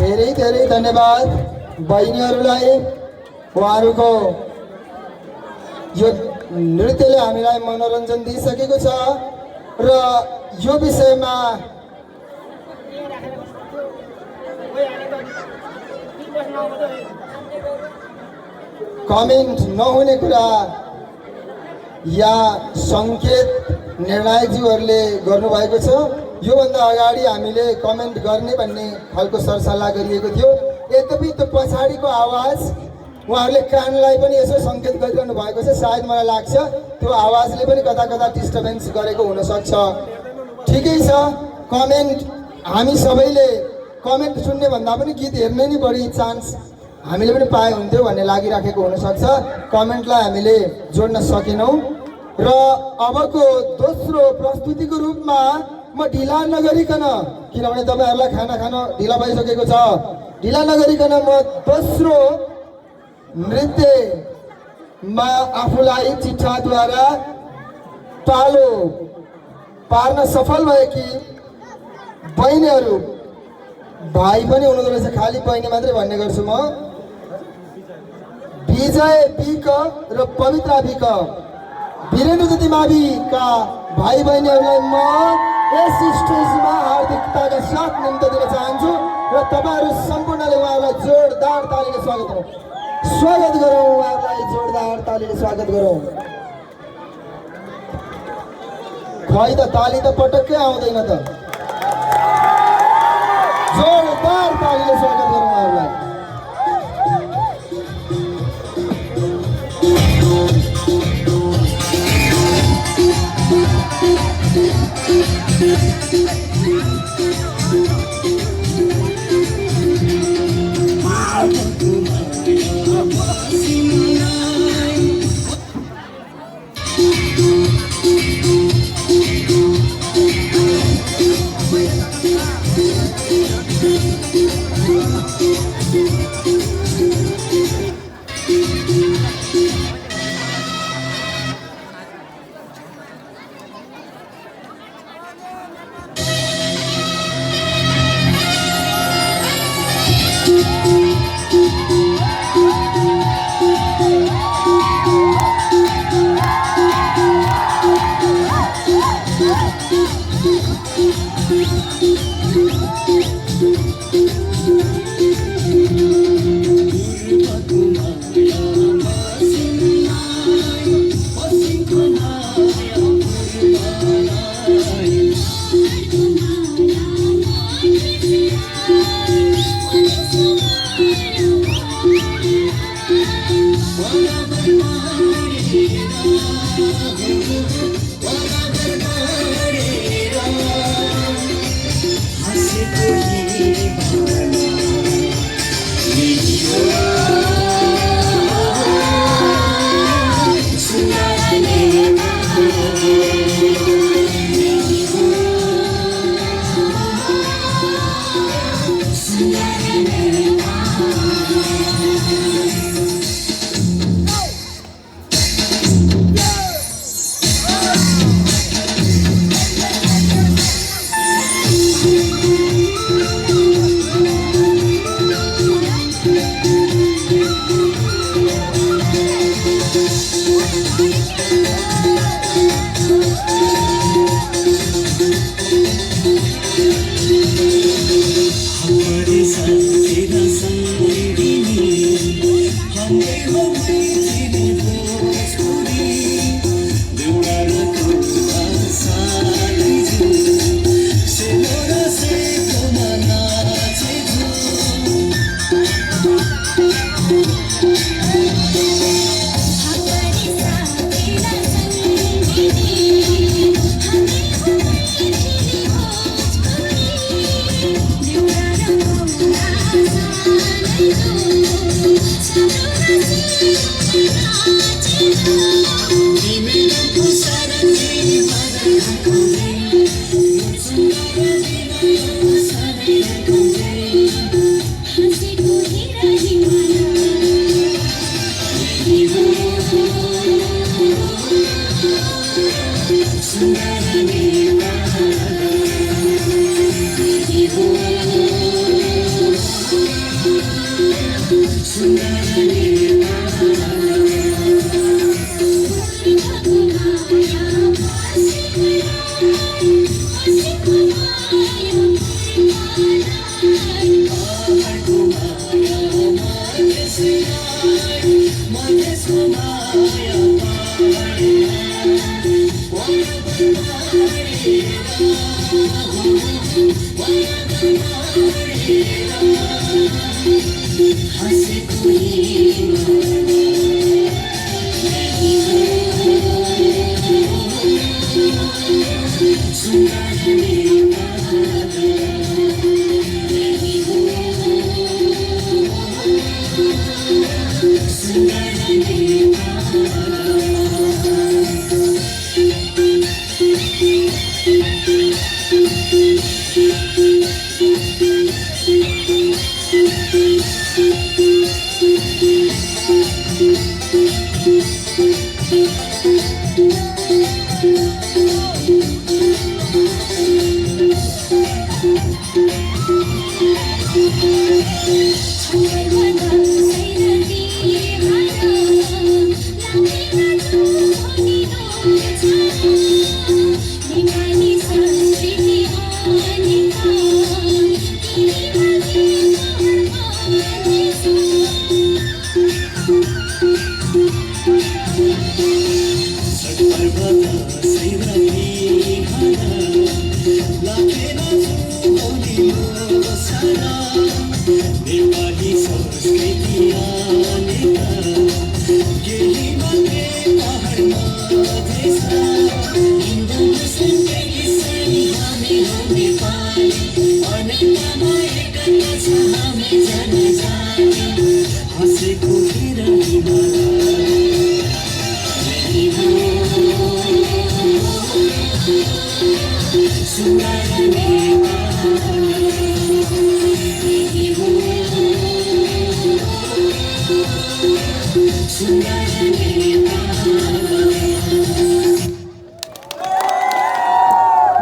धेरै धेरै धन्यवाद बहिनीहरूलाई। उहाँहरूको यो नृत्यले हामीलाई मनोरञ्जन दिइसकेको छ र यो विषयमा कमेन्ट नहुने कुरा या सङ्केत निर्णायकज्यूहरूले गर्नुभएको छ। योभन्दा अगाडि हामीले कमेन्ट गर्ने भन्ने खालको सरसल्लाह गरिएको थियो। यद्यपि त्यो पछाडिको आवाज उहाँहरूले कानलाई पनि यसो सङ्केत गरिरहनु भएको छ। सायद मलाई लाग्छ त्यो आवाजले पनि कता कता डिस्टर्बेन्स गरेको हुनसक्छ। ठिकै छ, कमेन्ट हामी सबैले कमेन्ट सुन्ने भन्दा पनि गीत हेर्ने नै बढी चान्स हामीले पनि पाए हुन्थ्यो भन्ने लागिराखेको हुनसक्छ। कमेन्टलाई हामीले जोड्न सकेनौँ र अबको दोस्रो प्रस्तुतिको रूपमा म ढिला नगरिकन, किनभने तपाईँहरूलाई खाना खान ढिला भइसकेको छ, ढिला नगरिकन म दोस्रो नृत्यमा आफूलाई चिट्ठाद्वारा पालो पार्न सफल भएकी बहिनीहरू, भाइ पनि हुनुहुँदो रहेछ, खालि बहिनी मात्रै भन्ने गर्छु म, विजय बिक र पवित्रा बिक, वीरेन्द्र ज्योति माविका भाइ बहिनीहरूलाई म यस स्टेजमा हार्दिकताका साथ निम्तो दिन चाहन्छु र तपाईँहरू सम्पूर्णले उहाँहरूलाई जोरदार तालीले स्वागत गरौँ। उहाँहरूलाई जोरदार तालीले स्वागत गरौँ। खै त ताली त पटक्कै आउँदैन त, जोरदार तालीले स्वागत गरौँ उहाँहरूलाई।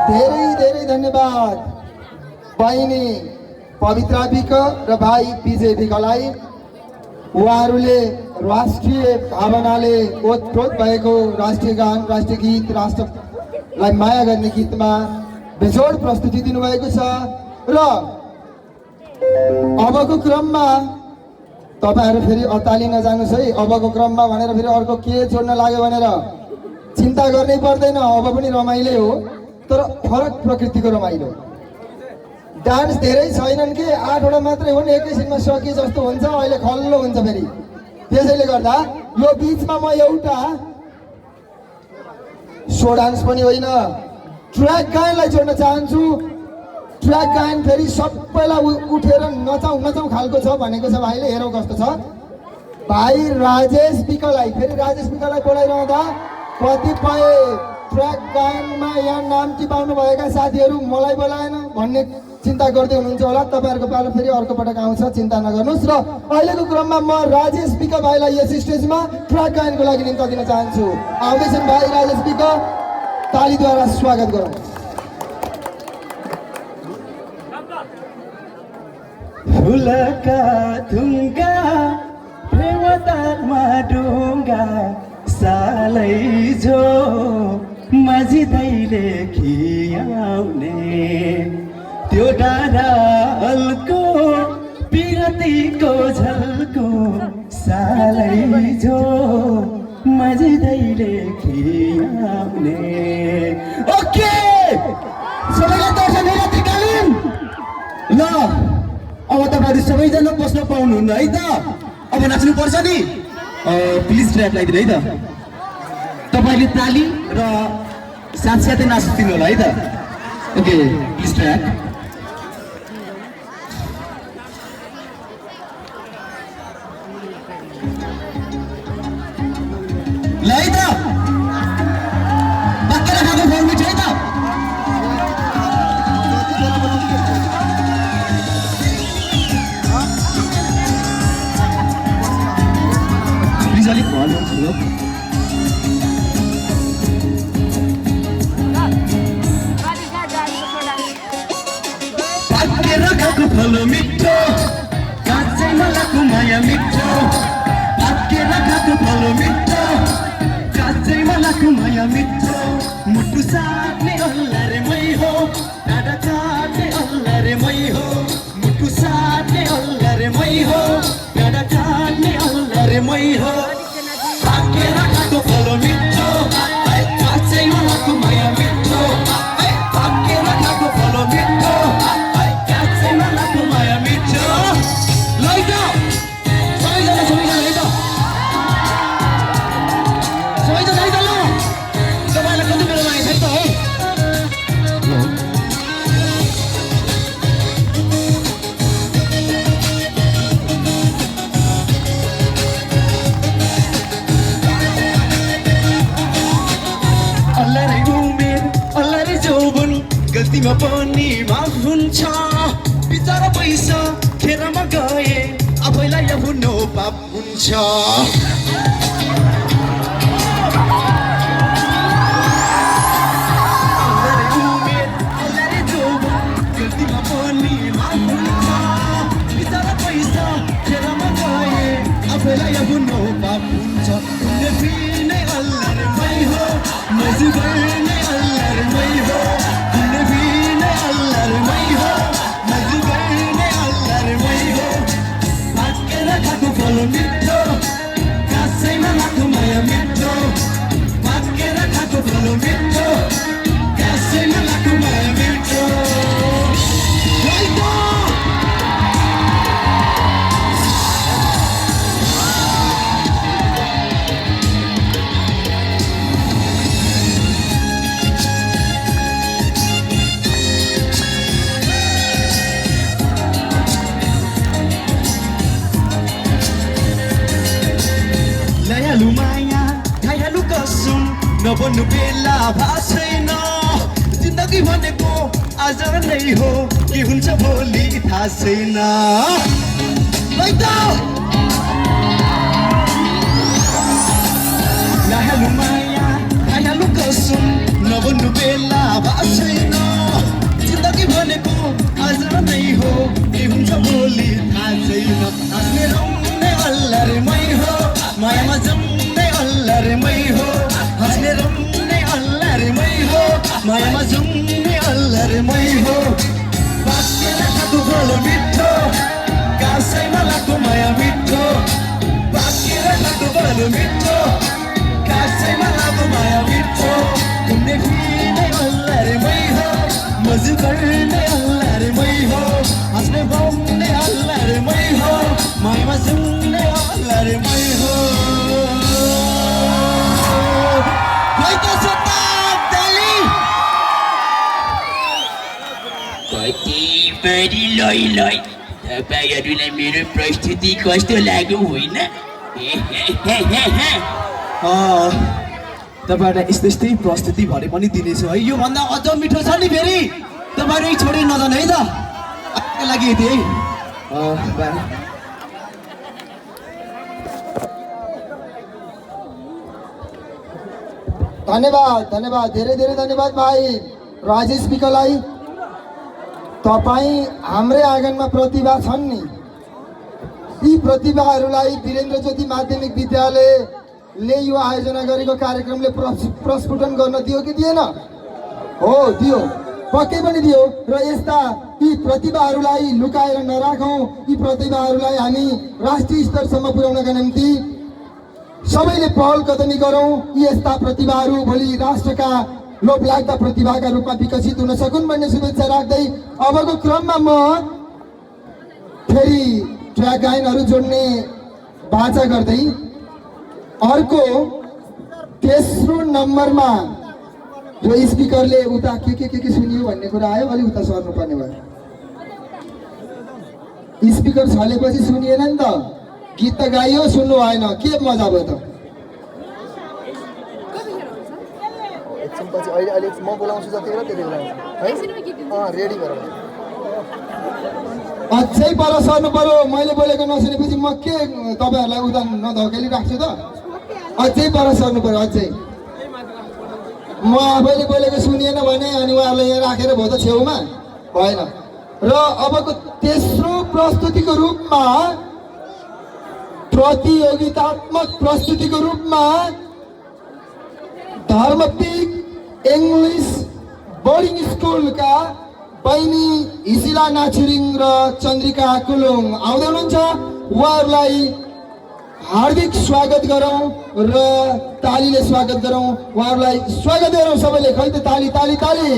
धेरै धेरै धन्यवाद बहिनी पवित्रा विक र भाइ विजय विकलाई। उहाँहरूले राष्ट्रिय भावनाले ओतप्रोत भएको राष्ट्रिय गान, राष्ट्रिय गीत, राष्ट्रलाई माया गर्ने गीतमा बेजोड प्रस्तुति दिनुभएको छ। र अबको क्रममा तपाईहरु फेरि अतालि नजानुस् है। अबको क्रममा भनेर फेरि अर्को के जोड्न लाग्यो भनेर चिन्ता गर्नै पर्दैन। अब पनि रमाइलो हो, तर फरक प्रकृतिको रमाइलो। डान्स धेरै छैनन् के, 8 वटा मात्रै हुन्, एकैछिनमा सकिए जस्तो हुन्छ। अहिले खल्लो हुन्छ फेरि। त्यसैले गर्दा यो बीचमा म एउटा सो डान्स पनि होइन, ट्र्याक गायनलाई जोड्न चाहन्छु। ट्र्याक गायन फेरि सबैलाई उठेर नचाउ नचाउ खालको छ भनेको छ भाइले। हेरौँ कस्तो छ। भाइ राजेश विकलाई, फेरि राजेश विकलाई बोलाइरहँदा कतिपय ट्र्याक गायनमा यहाँ नाम टिपाउनु भएका साथीहरू मलाई बोलाएन भन्ने चिन्ता गर्दै हुनुहुन्छ होला। तपाईहरुको पालो फेरि अर्को पटक आउँछ, चिन्ता नगर्नुहोस्। र अहिलेको क्रममा म राजेश विक भाइलाई यस स्टेजमा ट्र्याक गायनको लागि निम्ति दिन चाहन्छु। आउँदैछन् भाइ राजेश विक, तालीद्वारा स्वागत गरौँ। फुलका थुङ्गा फेवतामा ढुङ्गा सालै जो मजिँदैले खियाउने त्यो डाँडालको पिरतीको झल्को सालै जो मजिँदैले खियाउने। ओके, सबैलाई दर्शक हेरिदिनु ल। अब तपाईहरु सबैजना बस्न पाउनुहुन्न है त। अब नाच्नु पर्छ नि, प्लिज ट्र्याक लगाइदिनु है त। तपाईले ताली र साथसाथै नाच्दिनु होला है त। Okay, please track. ल है त, बाक्य राखेको फर्मेट है त। अलिक भलो ठुलो पाकेर खाएको फलो मिठो, काँचैमा लागेको माया मिठो। पाकेर खाएको फलो मिठो, काँचैमा लागेको माया मिठो। मुटु साट्ने अल्ला रे मै हो, डाँडा काट्ने अल्ला रे मै हो। मुटु साट्ने अल्ला रे मै हो, डाँडा काट्ने अल्ला रे मै हो। हुन्छ बिचरा पैसा खेरमा गए आफैलाई आफ्नो पाप हुन्छ आफैलाई आफ्नो पाप हुन्छ नै अल्लाहमै हो मजुगर नै अल्लाहमै हो नै अल्लाहमै हो मजुगर नै अल्लाहमै हो पाकेर खाएको फल मिठो कासैमा लाखो माया मिठो पाकेर खाएको फल मिठो कासैमा लाखो माया मिठो Layalu maya, kayalu कसम नबन्नु बेला भाषैन जिन्दगी भनेको आज नै हो के हुन्छ भोलि थाहा छैन लायालु माया कायालु कसम नबन्नु बेला भाषैन जिन्दगी भनेको आज नै हो के हुन्छ भोलि थाहा छैन हाँस्ने रौने अल्लाहमै हो मायामा जम्ने अल्लाहमै हो हाँस्ने रौने अल्लाहमै हो मायामा जम्ने अल्लाहमै हो पाकेर खाएको फल मिठो कासैमा लाको माया मिठो पाकेर खाएको फल मिठो कासैमा लाको माया मिठो घुम्ने फिर्ने अल्लाहमै हो मजु गर्ने अल्लाहमै हो हाँस्ने बाउने अल्लाहमै हो मायामा जम्ने अल्लाहमै हो कति बढी लै लै तपाईँहरूलाई मेरो प्रस्तुति कस्तो लाग्यो होइन तपाईँहरूलाई यस्तै यस्तै प्रस्तुति भरे पनि दिनेछु है योभन्दा अझ मिठो छ नि फेरि तपाईँहरू छोडेर नजानु है त आजको लागि यति है बाई धन्यवाद धन्यवाद धेरै धेरै धन्यवाद भाइ राजेश विकलाई तपाईँ हाम्रै आँगनमा प्रतिभा छन् नि यी प्रतिभाहरूलाई वीरेन्द्र ज्योति माध्यमिक विद्यालयले यो आयोजना गरेको कार्यक्रमले प्रस्फुटन गर्न दियो कि दिएन हो दियो पक्कै पनि दियो र यस्ता यी प्रतिभाहरूलाई लुकाएर नराखौँ यी प्रतिभाहरूलाई हामी राष्ट्रिय स्तरसम्म पुर्याउनका निम्ति सबैले पहल कदमी गरौँ यस्ता प्रतिभाहरू भोलि राष्ट्रका लोभलाग्दा प्रतिभाका रूपमा विकसित हुन सकुन् भन्ने शुभेच्छा राख्दै अबको क्रममा म फेरि ट्र्याक गायनहरू जोड्ने बाचा गर्दै अर्को तेस्रो नम्बरमा जो स्पिकरले उता के सुनियो भन्ने कुरा आयो अलिक उता सर्नुपर्ने भयो स्पिकर छलेपछि सुनिएन नि त गीत त गाइयो सुन्नु भएन के मजा भयो त एकछिनपछि अहिले म बोलाउँछु जति बेला त्यति बेला है रेडी भएर अझै पर सर्नु पर्यो मैले बोलेको नसुनेपछि म के तपाईँहरूलाई उता नधकेली राख्छु त अझै पर सर्नु पर्यो अझै म आफैले बोलेको सुनिएन भने अनि उहाँहरूलाई यहाँ राखेर भयो त छेउमा भएन र अबको तेस्रो प्रस्तुतिको रूपमा प्रतियोगितात्मक प्रस्तुतिको रूपमा धर्मपीठ इङ्ग्लिस बोर्डिङ स्कुलका बहिनी हिसिला नाछुरिङ र चन्द्रिका कुलुङ आउँदै हुनुहुन्छ उहाँहरूलाई हार्दिक स्वागत गरौँ र तालीले स्वागत गरौँ उहाँहरूलाई स्वागत गरौँ सबैले खै त ताली ताली ताली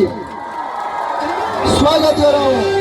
स्वागत गरौँ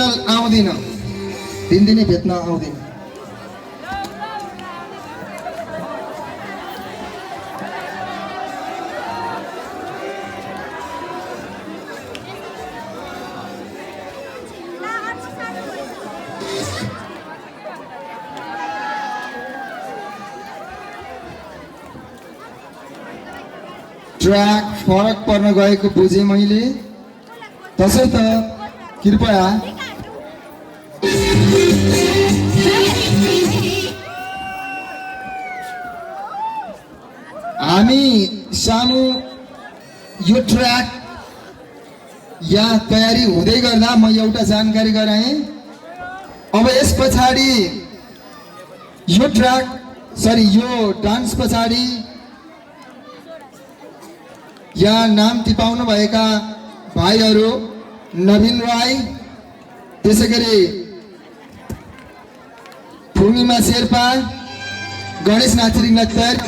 भेट्न आउँदिन, दिनदिनै भेट्न आउँदिन। ट्र्याक फरक पर्न गएको बुझेँ मैले, तसर्थ कृपया हामी सामु यो ट्र्याक यहाँ तयारी हुँदै गर्दा म एउटा जानकारी गराएँ। अब यस पछाडि यो डान्स पछाडि यहाँ नाम टिपाउनु भएका भाइहरू नवीन राई, त्यसै गरी पूर्णिमा शेर्पा, गणेश नाचरिङलाई तयारी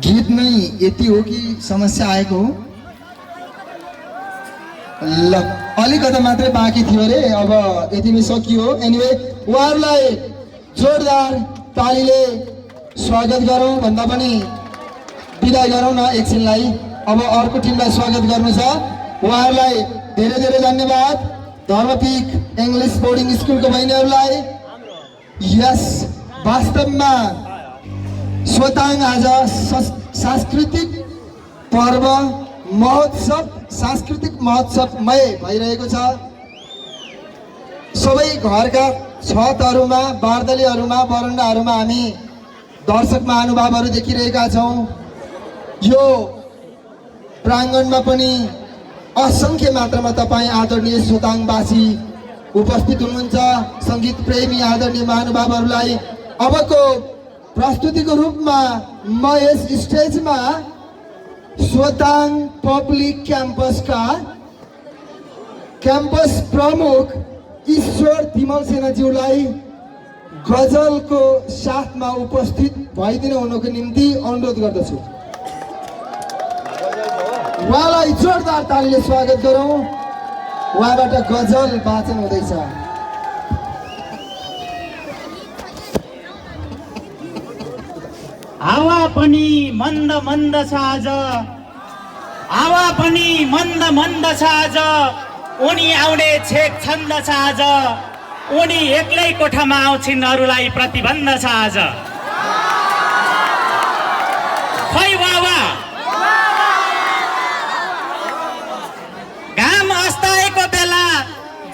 गीत नै यति हो कि समस्या आएको हो? ल अलिकति मात्रै बाँकी थियो अरे, अब यतिमै सकियो। एनिवे उहाँहरूलाई जोरदार तालीले स्वागत गरौँ भन्दा पनि बिदाई गरौँ न एकछिनलाई। अब अर्को टिमलाई स्वागत गर्नु छ। उहाँहरूलाई धेरै धेरै धन्यवाद। धर्मपीठ इङ्ग्लिस बोर्डिङ स्कुलको बहिनीहरूलाई। यस वास्तवमा स्वताङ आज सांस्कृतिक पर्व महोत्सव सांस्कृतिक महोत्सवमय भइरहेको छ। सबै घरका छतहरूमा, बारदलीहरूमा, बरन्डाहरूमा हामी दर्शक महानुभावहरू देखिरहेका छौँ। यो प्राङ्गणमा पनि असङ्ख्य मात्रामा तपाईँ आदरणीय सोताङवासी उपस्थित हुनुहुन्छ। सङ्गीत प्रेमी आदरणीय महानुभावहरूलाई अबको प्रस्तुतिको रूपमा म यस स्टेजमा सोताङ पब्लिक क्याम्पसका क्याम्पस प्रमुख ईश्वर तिमल सेनाज्यूलाई गजलको साथमा उपस्थित भइदिनु हुनुको निम्ति अनुरोध गर्दछु। उहाँलाई जोरदार तालीले स्वागत गरौँ। उहाँबाट गजल वाचन हुँदैछ। हावा पनि मन्द मन्द छ आज, हावा पनि मन्द मन्द छ आज, उनी आउने छेक छन्द छ आज, उनी एक्लै कोठामा आउँछिन् अरूलाई प्रतिबन्ध छ आज। खै वावा घाम अस्ताएको बेला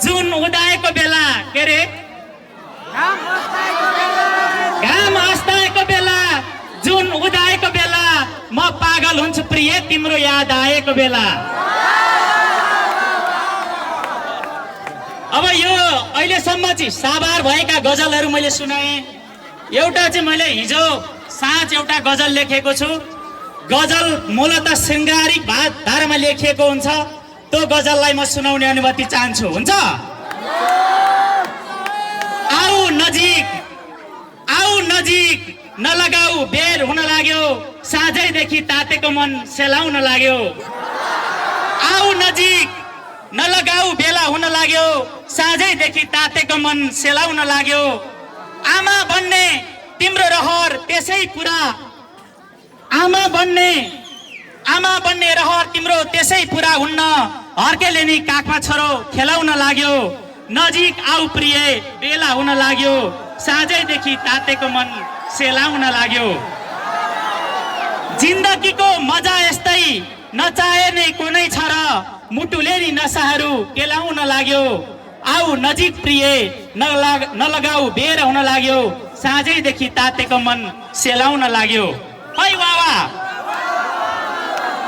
जुन उदाएको बेला के अरे घाम अस्ताएको बेला जुन उदाएको बेला म पागल हुन्छु प्रिय तिम्रो याद आएको बेला। अब यो अहिलेसम्म चाहिँ साभार भएका गजलहरू मैले सुनाएँ। एउटा चाहिँ मैले हिजो साँझ एउटा गजल लेखेको छु। गजल मूलतः शृङ्गारिक धारामा लेखिएको हुन्छ। त्यो गजललाई म सुनाउने अनुमति चाहन्छु, हुन्छ? आऊ नजिक, आऊ नजिक, नलगाऊ बेर हुन लाग्यो, साँझैदेखि तातेको मन सेलाउन लाग्यो। आऊ नजिक, नलगाऊ बेला हुन लाग्यो, साँझैदेखि तातेको मन सेलाउन लाग्यो। आमा बन्ने तिम्रो रहर त्यसै पुरा, आमा बन्ने रहर तिम्रो त्यसै पुरा हुन्न, हर्केले नि काखमा छोरो खेलाउन लाग्यो। नजिक आऊ प्रिय बेला हुन लाग्यो, साँझैदेखि तातेको मन सेलाउन लाग्यो। जिन्दगीको मजा यस्तै नचाहे नै कुनै छ र, मुटुले नि नसाहरू केलाउन लाग्यो। आऊ नजिक प्रिय नलगाऊ बेर हुन लाग्यो, साँझैदेखि तातेको मन सेलाउन लाग्यो। है बाबा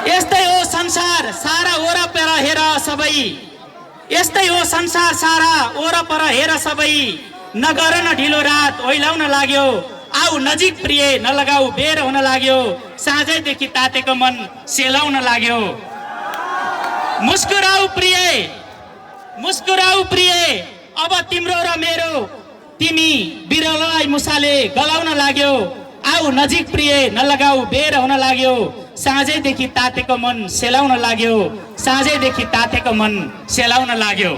यस्तै हो संसार सारा वरपर हेर सबै, यस्तै हो संसार सारा वरपर हेर सबै, नगर न ढिलो रात ओइलाउन लाग्यो। आऊ नजिक प्रिय नलगाऊ बेर हुन लाग्यो, साँझैदेखि तातेको मन सेलाउन लाग्यो। मुस्कुराऊ प्रिय, मुस्कुराऊ प्रिय, अब तिम्रो र मेरो तिमी बिरलाई मुसाले गलाउन लाग्यो। आऊ नजिक प्रिय नलगाऊ बेर हुन लाग्यो, साँझैदेखि तातेको मन सेलाउन लाग्यो, साँझैदेखि तातेको मन सेलाउन लाग्यो।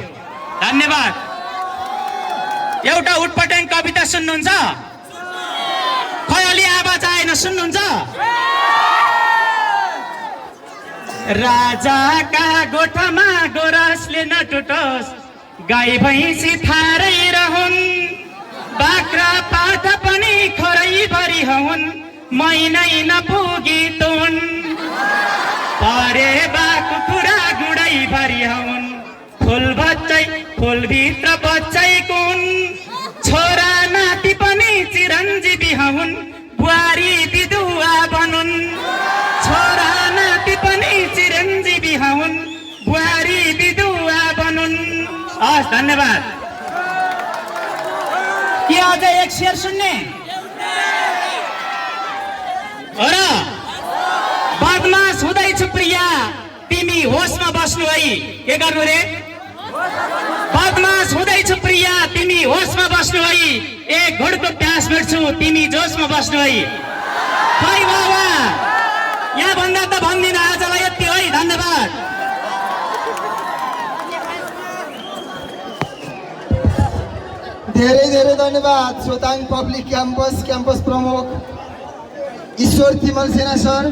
धन्यवाद। एउटा उटपटाङ कविता सुन्नुहुन्छ? खै अलि आवाज आएन, सुन्नुहुन्छ? राजाका गोठमा गोरसले नटुटोस्, गाई भैँसी थारै रहन्, बाख्रा पाठा पनि खोरैभरि हुन्, महिनै नपुगी तुन्, परे बाको कुरा गुडैभरि हुन्, फुल बच्चै फुलभित्र बच्चै कुन, छोरा नाति पनि चिरञ्जीवी हुन्, बुहारी विधुवा बनुन्, छोरा नाति पनि चिरञ्जीवी हुन्, बुहारी विधुवा बनुन्। हस्, धन्यवाद। के अझ एक शेर सुन्ने हो र? बदमास हुँदैछु प्रिया तिमी होसमा बस्नु है। के गर्नु रे? बदमास हुँदैछु प्रिया तिमी होसमा बस्नु है, एक घुडको प्यास भेट्छु तिमी जोसमा बस्नु है। खै बाबा यहाँ भन्दा त भन्दिनँ, आजलाई यति है। धन्यवाद। धेरै धेरै धन्यवाद सोताङ पब्लिक क्याम्पस प्रमुख ईश्वर तिमल सेना सर।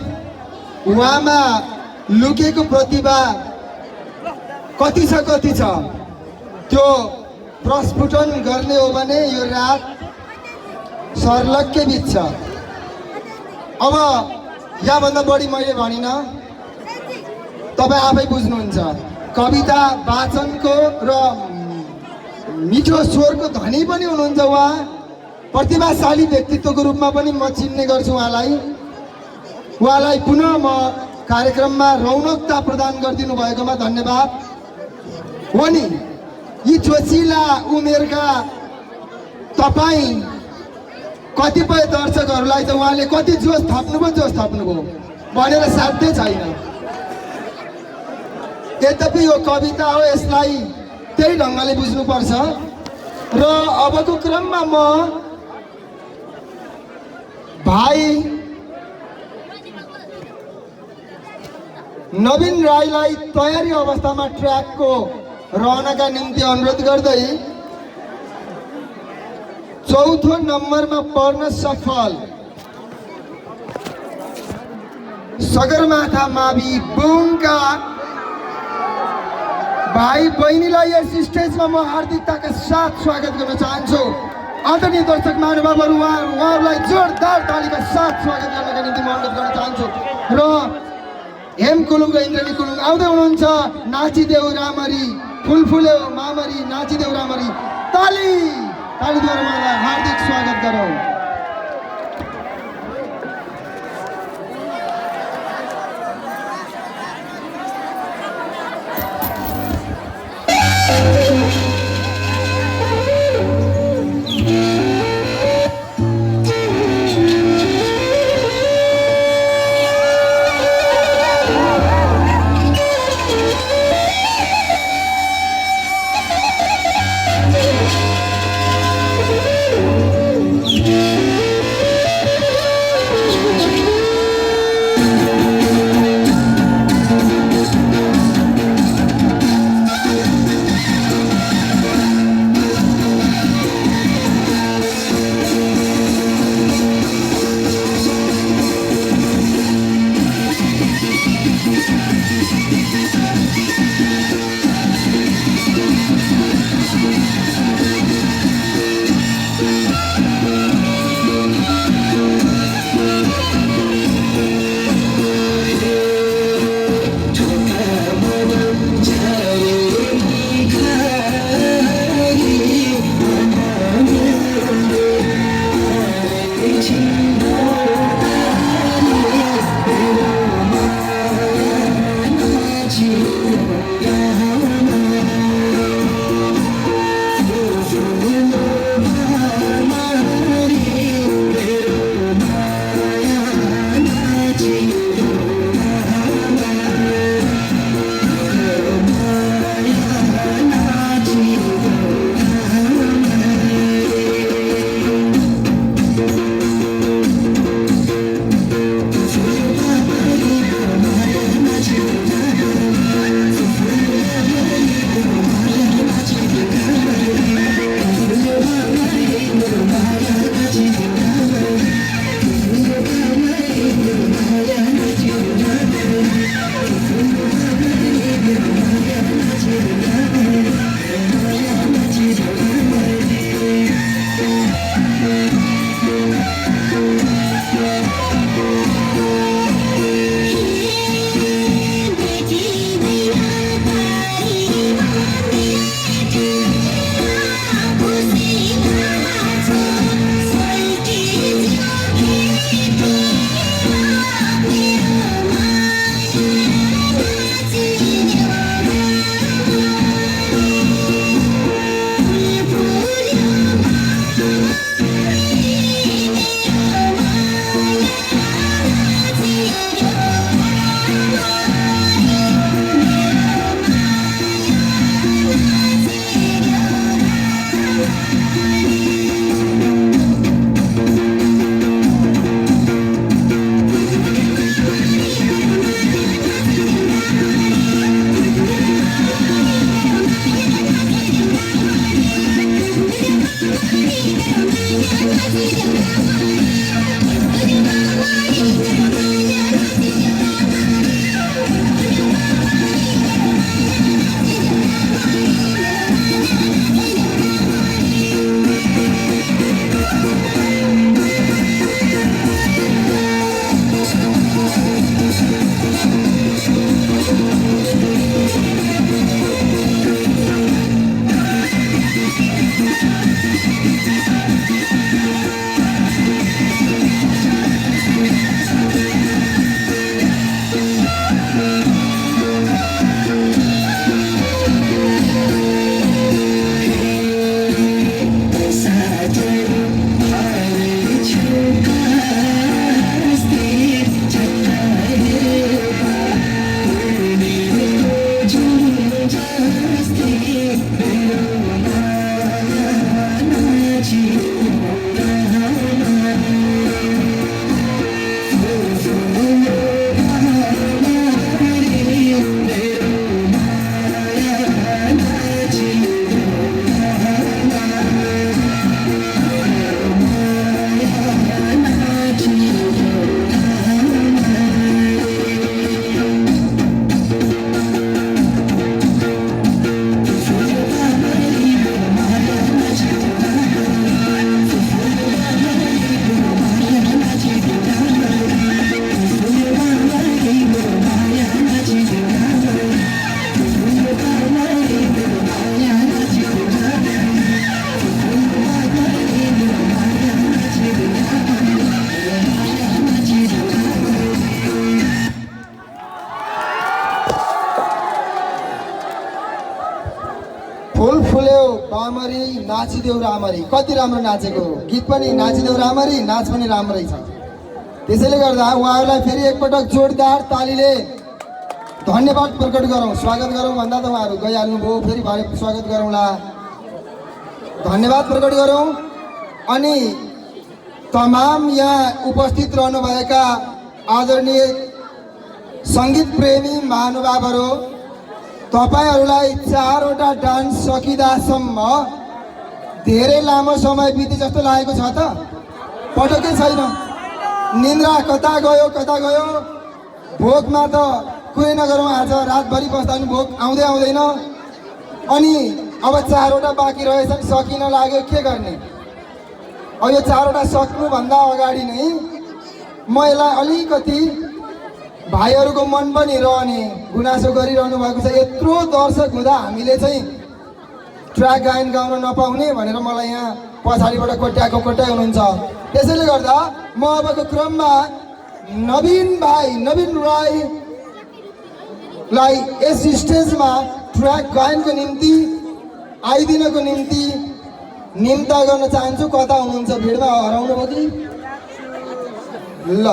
उहाँमा लुकेको प्रतिभा कति छ त्यो प्रस्फुटन गर्ने हो भने यो रात सर्लक्कै बित्छ। अब यहाँभन्दा बढी मैले भनिनँ, तपाईँ आफै बुझ्नुहुन्छ। कविता वाचनको र मिठो स्वरको धनी पनि हुनुहुन्छ उहाँ। प्रतिभाशाली व्यक्तित्वको रूपमा पनि म चिन्ने गर्छु उहाँलाई। उहाँलाई पुनः म कार्यक्रममा रौनकता प्रदान गरिदिनु भएकोमा धन्यवाद। हो नि, यी जोसिला उमेरका तपाईँ कतिपय दर्शकहरूलाई त उहाँले कति जोस थप्नुभयो भनेर साध्यै छैन। यद्यपि यो कविता हो, यसलाई त्यही ढङ्गले बुझ्नुपर्छ। र अबको क्रममा म भाइ नवीन राईलाई तयारी अवस्थामा ट्र्याकको रहनका निम्ति अनुरोध गर्दै चौथो नम्बरमा पर्न सफल सगरमाथा मावि बुङका भाइ बहिनीलाई यस स्टेजमा म हार्दिकताका साथ स्वागत गर्न चाहन्छु। आदरणीय दर्शक महानुभावहरू, उहाँहरूलाई जोरदार तालीका साथ स्वागत गर्नका निम्ति म अनुरोध गर्न चाहन्छु। र हेम कुलुङ र इन्द्रनी कुलुङ आउँदै हुनुहुन्छ। नाचिदेऊ रामरी, फुलफुल्यो मामरी, नाचिदेऊ रामरी। तालीद्वारा उहाँलाई हार्दिक स्वागत गरौँ। नाचिदेऊ पामरी नाचिदेऊ रामरी। कति राम्रो नाचेको हो, गीत पनि नाचिदेऊ रामरी, नाच पनि राम्रै छ। त्यसैले गर्दा उहाँहरूलाई फेरि एकपटक जोरदार तालीले धन्यवाद प्रकट गरौँ। स्वागत गरौँ भन्दा त उहाँहरू गइहाल्नुभयो, फेरि भरे स्वागत गरौँला, धन्यवाद प्रकट गरौँ। अनि तमाम यहाँ उपस्थित रहनुभएका आदरणीय सङ्गीत प्रेमी महानुभावहरू, तपाईहरूलाई 4वटा डान्स सकिँदासम्म धेरै लामो समय बिते जस्तो लागेको छ त? पटक्कै छैन। निन्द्रा कता गयो कता गयो। भोकमा त कुरै नगरौँ, आज रातभरि बस्दा पनि भोक आउँदै आउँदैन। अनि अब 4वटा बाँकी रहेछन्, सकिन लाग्यो, के गर्ने? अब यो 4वटा सक्नुभन्दा अगाडि नै म यसलाई अलिकति भाइहरूको मन पनि रहने गुनासो गरिरहनु भएको छ। यत्रो दर्शक हुँदा हामीले चाहिँ ट्र्याक गायन गाउन नपाउने भनेर मलाई यहाँ पछाडिबाट कोट्याएको कोट्याइ हुनुहुन्छ। त्यसैले गर्दा म अबको क्रममा नवीन भाइ नवीन राईलाई यस स्टेजमा ट्र्याक गायनको निम्ति आइदिनको निम्ति निम्ता गर्न चाहन्छु। कता हुनुहुन्छ? भिडमा हराउनु भयो कि? ल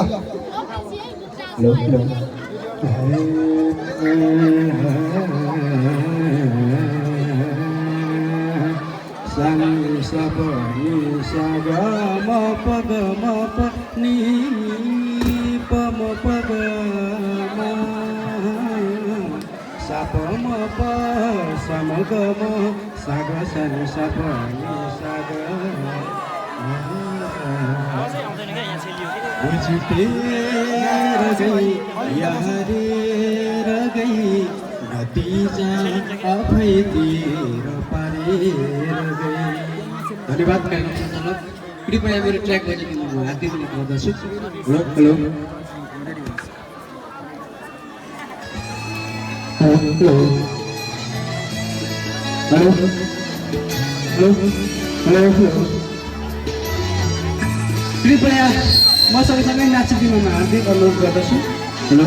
धन्यवाद। कृपया मेरो ट्र्याक बजाइदिनु भयो, हात दिनु पर्दछु। Hello hello hello hello hello hello कृपया म सँगसँगै नाचिदिनुमा हार्दिक अनुरोध गर्दछु। हेलो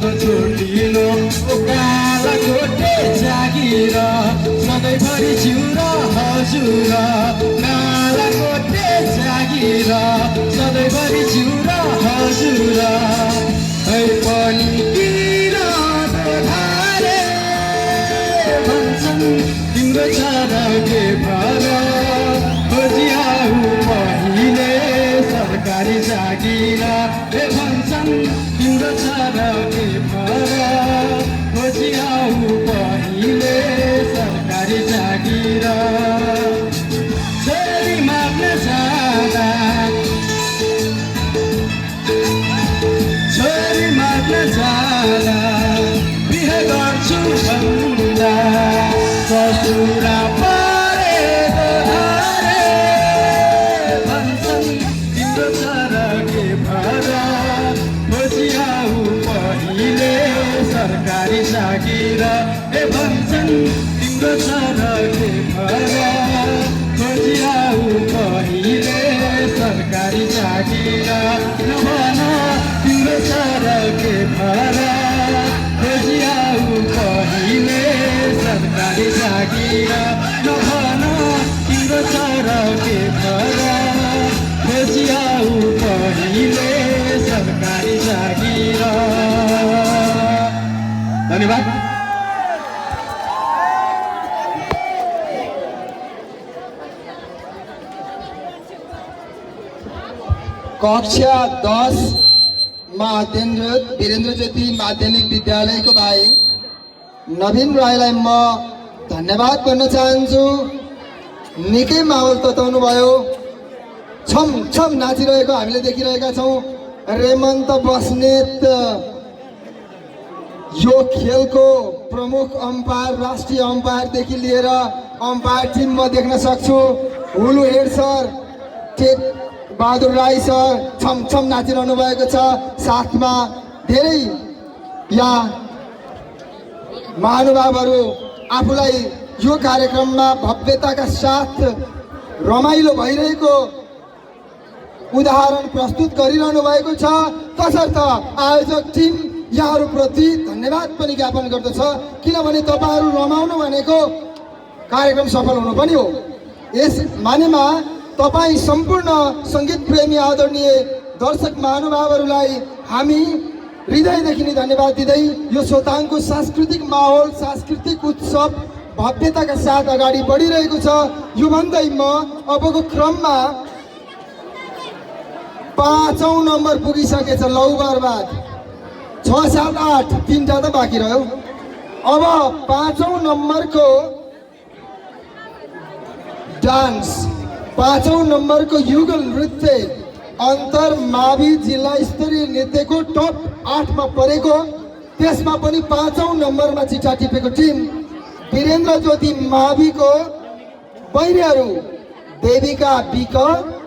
तिम्रो छोटिलो काला कोटे जागिर सधैँभरि जिउ र हजुर काला कोटे जागिर सधैँभरि जिउ र हजुर है पनि किन धारे भन्छन् तिम्रो छ र के भर खोजिआऊ पहिले सरकारी जागिर भन्छन् तिम्रो छ र के भर खोजिआऊ पहिले सरकारी जागिर छोरी माग्न जाँदा छोरी माग्न जाँदा बिहे गर्छु भन्दा ससुरा परेको धारे भन्छन् तिम्रो छ र के भर खोजिआऊ पहिले सरकारी जागिर भन्छन् तिम्रो छ र के भर खोजिआऊ पहिले सरकारी जागिर नभन तिम्रो छ र के भर खोजिआऊ पहिले सरकारी जागिर नभन तिम्रो छ र के भर खोजिआऊ पहिले सरकारी जागिर। धन्यवाद। कक्षा 10 मा वीरेन्द्र ज्योति माध्यमिक विद्यालयको भाइ नवीन राईलाई म धन्यवाद भन्न चाहन्छु। निकै माहौल तताउनु भयो, छम छम नाचिरहेको हामीले देखिरहेका छौँ। रेमन्त बस्नेत यो खेलको प्रमुख अम्पायर, राष्ट्रिय अम्पायरदेखि लिएर अम्पायर टिम म देख्न सक्छु। हुलु head sir, Tek Bahadur Rai sir छम छम नाचिरहनु भएको छ। साथमा धेरै यहाँ महानुभावहरू आफूलाई यो कार्यक्रममा भव्यताका साथ रमाइलो भइरहेको उदाहरण प्रस्तुत गरिरहनु भएको छ। तसर्थ आयोजक टिम यहाँहरूप्रति धन्यवाद पनि ज्ञापन गर्दछ, किनभने तपाईँहरू रमाउनु भनेको कार्यक्रम सफल हुनु पनि हो। यस मानेमा तपाईँ सम्पूर्ण सङ्गीत प्रेमी आदरणीय दर्शक महानुभावहरूलाई हामी हृदयदेखि नै धन्यवाद दिँदै यो सोताङको सांस्कृतिक माहौल, सांस्कृतिक उत्सव भव्यताका साथ अगाडि बढिरहेको छ। यो भन्दै म अबको क्रममा 5औं नम्बर पुगिसकेछ। लौ बर्बाद 6, 7, 8 3टा त बाँकी रह्यो। अब 5औं नम्बरको डान्स, 5औं नम्बरको युगल नृत्य अन्तर मावि जिल्ला स्तरीय नृत्यको टप 8 मा परेको, त्यसमा पनि 5औं नम्बरमा चिठा टिपेको टिम वीरेन्द्र ज्योति माविको बहिनीहरू देविका विक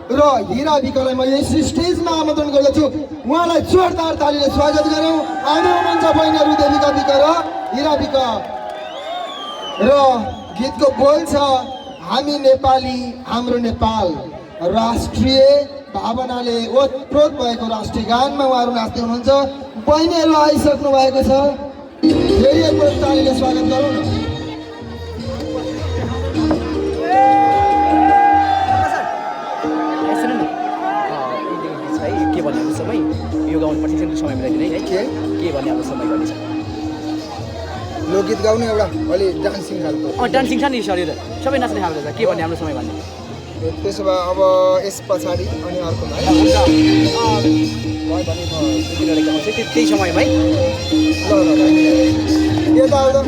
र हिरा विकलाई म यस स्टेजमा आमन्त्रण गर्दछु। उहाँलाई जोरदार तालीले स्वागत गरौँ। आउनु हुनुहुन्छ बहिनीहरू देविका विक र हिरा विक। र गीतको बोल छ, हामी नेपाली हाम्रो नेपाल। राष्ट्रिय भावनाले ओतप्रोत भएको राष्ट्रिय गानमा उहाँहरू नाच्दै हुनुहुन्छ। बहिनीहरू आइसक्नु भएको छ, फेरि एकपल्ट तालीले स्वागत गरौँ न। के भन्ने अब समय यो गाउनुपर्छ, समय मिलाइदिने है। के भन्ने अब समय गर्नेछ? लोकगीत गाउने एउटा अलि डान्सिङ खालको। डान्सिङ छ नि सर, यो त सबै नाच्ने खालको छ। के भन्ने हाम्रो समय भन्ने? त्यसो भए अब यस पछाडि अनि अर्को हुन्छ भयो भने म सुतिरहेको गाउँछु त्यही समयमा है। ल यता आउँदा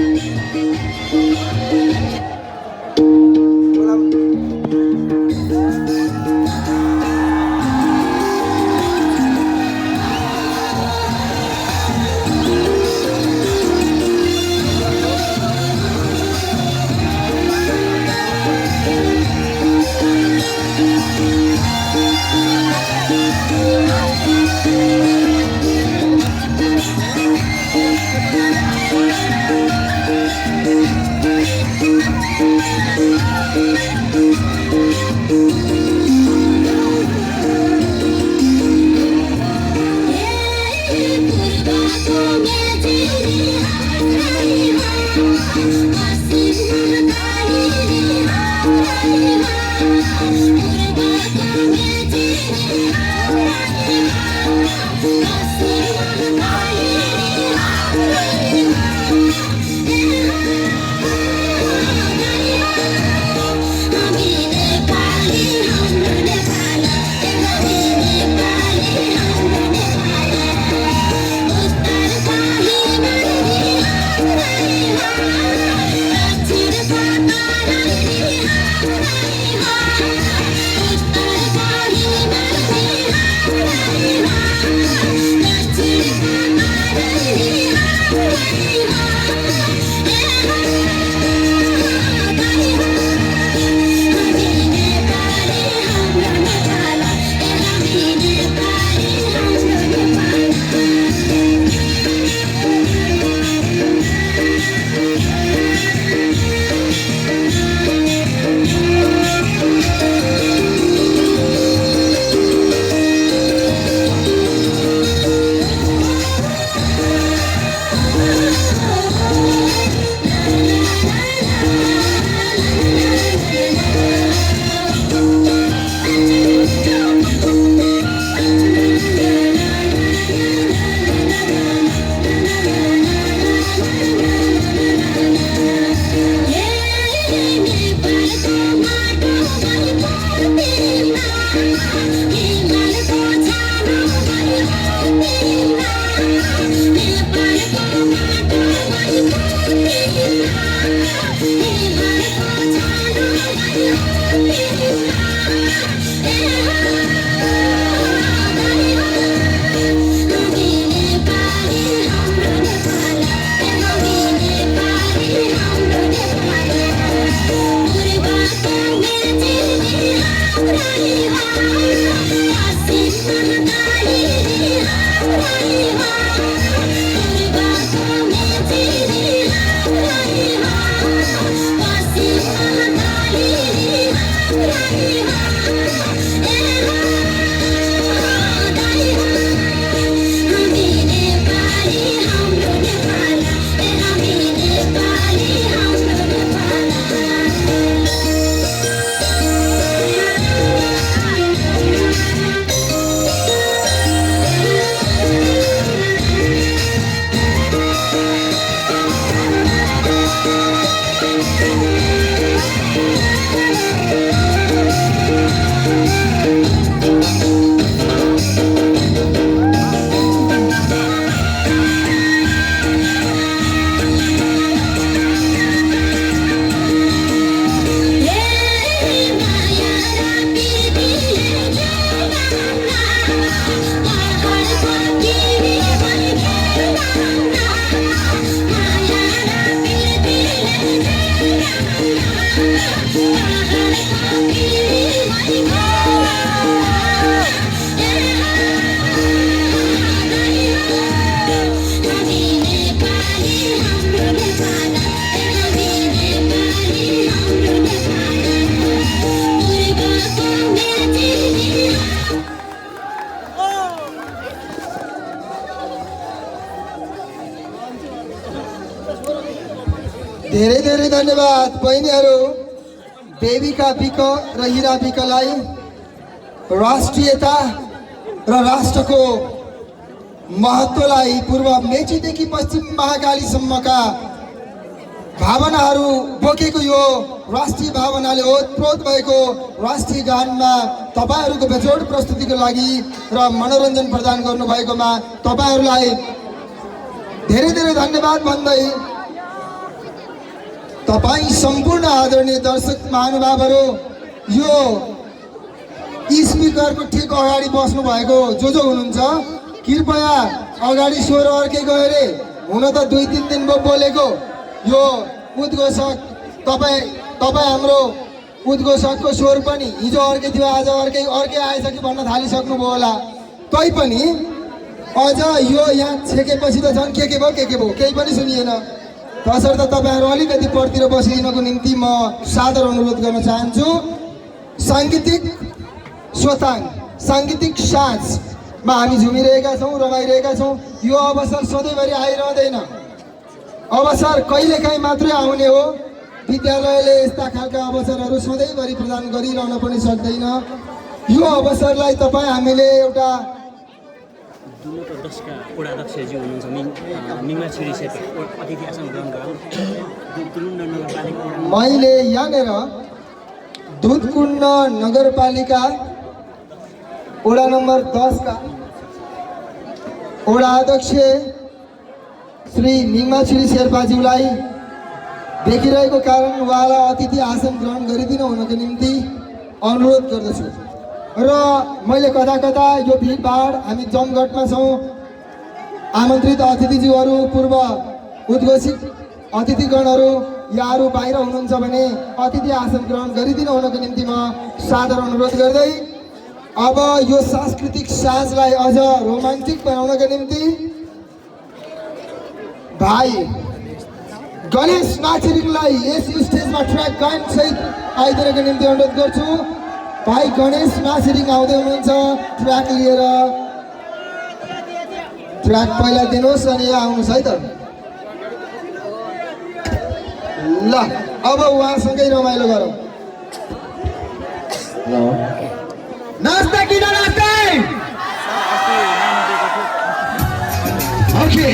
Yeah, धेरै धेरै धन्यवाद बहिनीहरू। देविका विक र हिरा विकलाई राष्ट्रियता र राष्ट्रको महत्त्वलाई पूर्व मेचीदेखि पश्चिम महाकालीसम्मका भावनाहरू बोकेको यो राष्ट्रिय भावनाले ओतप्रोत भएको राष्ट्रिय गानमा तपाईँहरूको बेजोड प्रस्तुतिको लागि र मनोरञ्जन प्रदान गर्नुभएकोमा तपाईँहरूलाई धेरै धेरै धन्यवाद भन्दै तपाईँ सम्पूर्ण आदरणीय दर्शक महानुभावहरू यो स्पिकरको ठिक अगाडि बस्नु भएको जो हुनुहुन्छ कृपया अगाडि स्वर अर्कै गयो अरे। हुन त 2-3 दिन भयो बोलेको। यो उद्घोषक तपाईँ हाम्रो उद्घोषकको स्वर पनि हिजो अर्कै थियो, आज अर्कै आएछ कि भन्न थालिसक्नुभयो होला। तैपनि अझ यो यहाँ छेकेपछि त झन् के भयो केही पनि सुनिएन। तसर्थ तपाईँहरू अलिकति परतिर बसिदिनको निम्ति म सादर अनुरोध गर्न चाहन्छु। साङ्गीतिक स्वताङ साङ्गीतिक साँझमा हामी झुमिरहेका छौँ, रमाइरहेका छौँ। यो अवसर सधैँभरि आइरहँदैन, अवसर कहिलेकाहीँ मात्रै आउने हो। विद्यालयले यस्ता खालका अवसरहरू सधैँभरि प्रदान गरिरहन पनि सक्दैन। यो अवसरलाई तपाईँ हामीले एउटा दुलो प्रदेशका वडा अध्यक्षज्यू हुनुहुन्छ मिङमा छिरी शेर्पा अतिथि आसन ग्रहण गरौँ। दुधकुण्ड नगरपालिका मैले यहाँनिर दुधकुण्ड नगरपालिका वडा नम्बर 10 का वडा अध्यक्ष श्री मिङमा छिरी शेर्पाज्यूलाई देखिरहेको कारण उहाँलाई अतिथि आसन ग्रहण गरिदिनु हुनको निम्ति अनुरोध गर्दछु। र मैले कता यो भिडभाड हामी जमघटमा छौँ। आमन्त्रित अतिथिज्यूहरू पूर्व उद्घोषित अतिथिगणहरू यहाँहरू बाहिर हुनुहुन्छ भने अतिथि आसन ग्रहण गरिदिनु हुनको निम्ति म सादर अनुरोध गर्दै अब यो सांस्कृतिक साँझलाई अझ रोमान्टिक बनाउनका निम्ति भाइ गणेश नाचिरिङलाई यस स्टेजमा ट्र्याक गायन सहित आइदिनको निम्ति अनुरोध गर्छु। भाइ गणेश नाचिरिङ आउँदै हुनुहुन्छ ट्र्याक लिएर। ट्र्याक पहिला दिनुहोस् अनि यहाँ आउनुहोस् है त। ल अब उहाँसँगै रमाइलो गरौँ। नाच्दा कि ननाच्दै? ओके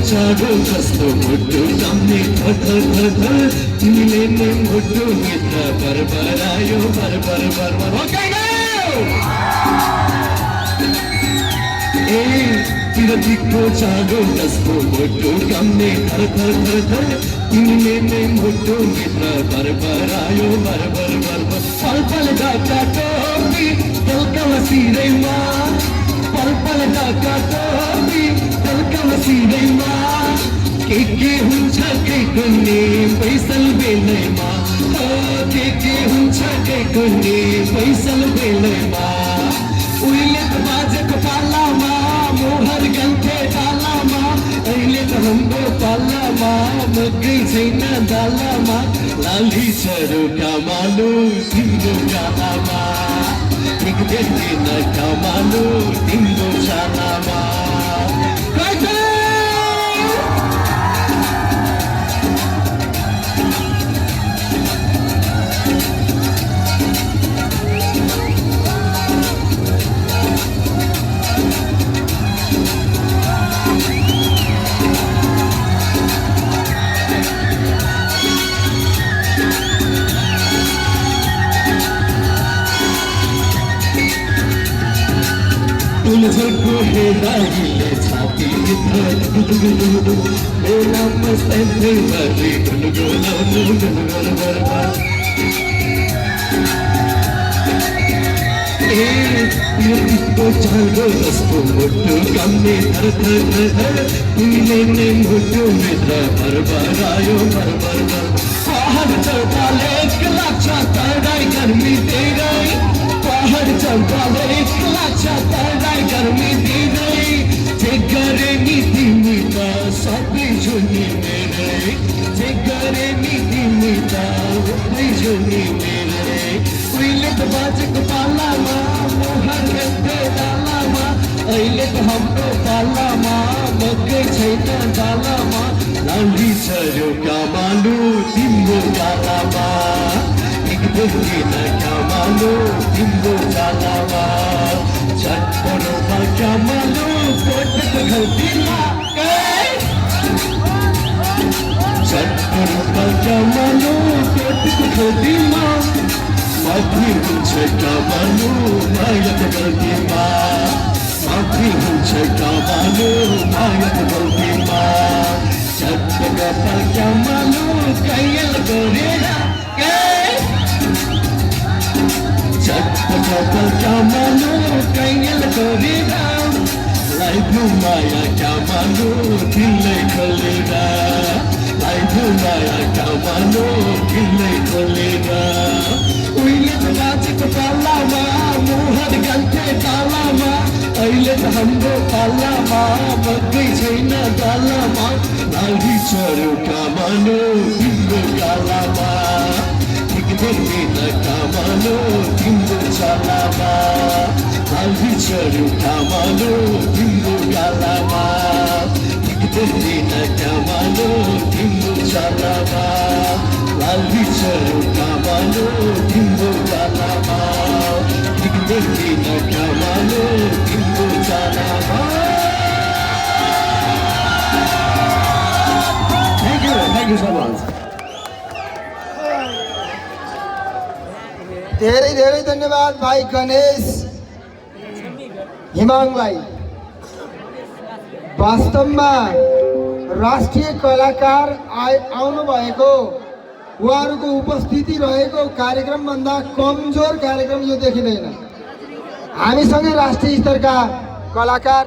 चारो कस्तो मुटु सामने तिमीले नै मुटु मित्र बरबरायो बरबर ए तिरतिको चारो कस्तो मुटु सामने तिमीले नै मुटु मित्र बरबरायो बरबर पल पल ढाका टोपी तल्का सिरैमा पल पल ढाका टोपी तल्का सिरैमा के हुन्छ के कुन्ने पैसल बेलैमा के हुन्छ के कुन्ने पैसल बेलैमा उहिले त बाजेको पालामा मोहर गन्थे डालामा अहिले त हाम्रो पालामा मकै छैन दालामा लाली सरो कामालो तिम्रो गालामा एक दिन कामालो तिम्रो चालामा तुलझको हेराइले छाती भित्र मेला मस्तै भरि गुनगुनाउनु गुनगुनाउनु तिमीको चाँडो जस्तो मुटु काम्ने थर तिमीले नै मुटु मित्र बरबरायो बरबर पहाड चौताले लाग्छ तराई गर्मी धेरै पहाड चौताले लाग्छ तराई गर्मी धेरै जे गरे नि तिमी त सबै झुनी मेरै जे गरे नि तिमी त सबै झुनी मेरै उहिले त बाजेको पालामा मोहर गन्थे डालामा अहिले त हाम्रो पालामा मकै छैन डालामा लाली छर्यो कामालु तिम्रो गालामा एक देखिन कामालु तिम्रो गालामा छटपटमा कामालु कोटको घल्टीमा छटपटमा कामालु कोटको घल्टीमा माथि हुन्छ कामालु मायाको गल्तीमा माथि हुन्छ कामालु मायाको गल्तीमा छटपटमा कामालु कैयल गरेर छटपटमा कामालु कैयल गरेर लाइफु माया कामालु दिलै खोलेर लाइफु माया कामालु दिलै खोलेर उहिले त नाचेको पालामा मुहार गान्थे तालामा अहिले त हाम्रो पालामा मकै छैन डालामा लाली चढ्यो कामालो तिम्रो गालामा एक देखिन कामालो तिम्रो चालामा लाली चढ्यो कामालो तिम्रो गालामा एक देखिन कामालो तिम्रो चालामा लाली चढ्यो कामालो तिम्रो गालामा एक देखिन कामालो तिम्रो चालामा Thank you so much. धेरै धेरै धन्यवाद भाइ गणेश हिमाङलाई। वास्तवमा राष्ट्रिय कलाकार आउनु भएको उहाँहरूको उपस्थिति रहेको कार्यक्रमभन्दा कमजोर कार्यक्रम यो देखिँदैन। हामीसँगै राष्ट्रिय स्तरका कलाकार